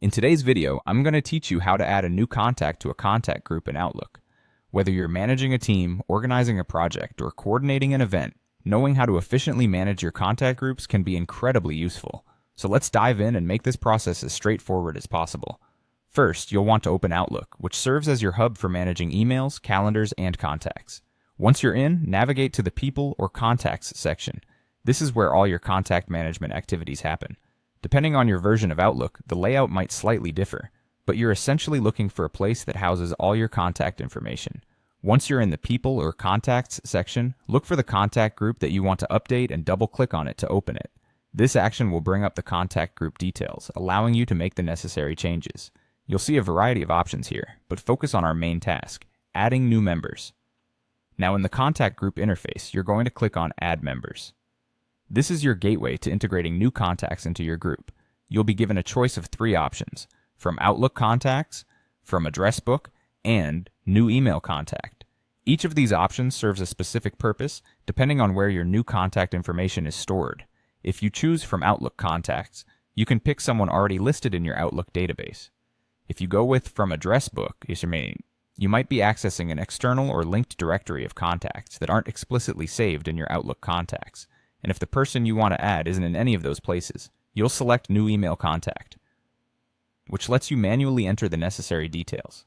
In today's video, I'm going to teach you how to add a new contact to a contact group in Outlook. Whether you're managing a team, organizing a project, or coordinating an event, knowing how to efficiently manage your contact groups can be incredibly useful. So let's dive in and make this process as straightforward as possible. First, you'll want to open Outlook, which serves as your hub for managing emails, calendars, and contacts. Once you're in, navigate to the People or Contacts section. This is where all your contact management activities happen. Depending on your version of Outlook, the layout might slightly differ, but you're essentially looking for a place that houses all your contact information. Once you're in the People or Contacts section, look for the contact group that you want to update and double-click on it to open it. This action will bring up the contact group details, allowing you to make the necessary changes. You'll see a variety of options here, but focus on our main task, adding new members. Now in the contact group interface, you're going to click on Add Members. This is your gateway to integrating new contacts into your group. You'll be given a choice of 3 options, from Outlook Contacts, from Address Book, and New Email Contact. Each of these options serves a specific purpose, depending on where your new contact information is stored. If you choose from Outlook Contacts, you can pick someone already listed in your Outlook database. If you go with From Address Book, you might be accessing an external or linked directory of contacts that aren't explicitly saved in your Outlook Contacts. And if the person you want to add isn't in any of those places, you'll select New Email Contact, which lets you manually enter the necessary details.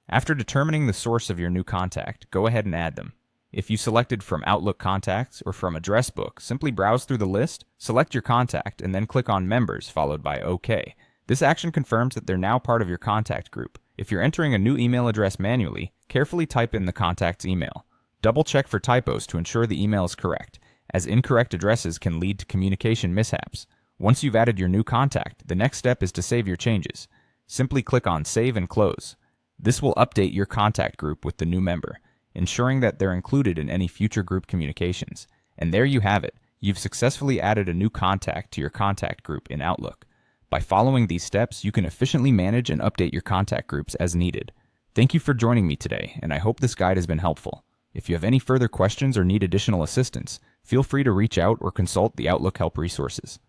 After determining the source of your new contact, go ahead and add them. If you selected from Outlook Contacts or from Address Book, simply browse through the list, select your contact, and then click on Members followed by OK. This action confirms that they're now part of your contact group. If you're entering a new email address manually, carefully type in the contact's email. Double check for typos to ensure the email is correct, as incorrect addresses can lead to communication mishaps. Once you've added your new contact, the next step is to save your changes. Simply click on Save and Close. This will update your contact group with the new member, ensuring that they're included in any future group communications. And there you have it. You've successfully added a new contact to your contact group in Outlook. By following these steps, you can efficiently manage and update your contact groups as needed. Thank you for joining me today, and I hope this guide has been helpful. If you have any further questions or need additional assistance, feel free to reach out or consult the Outlook help resources.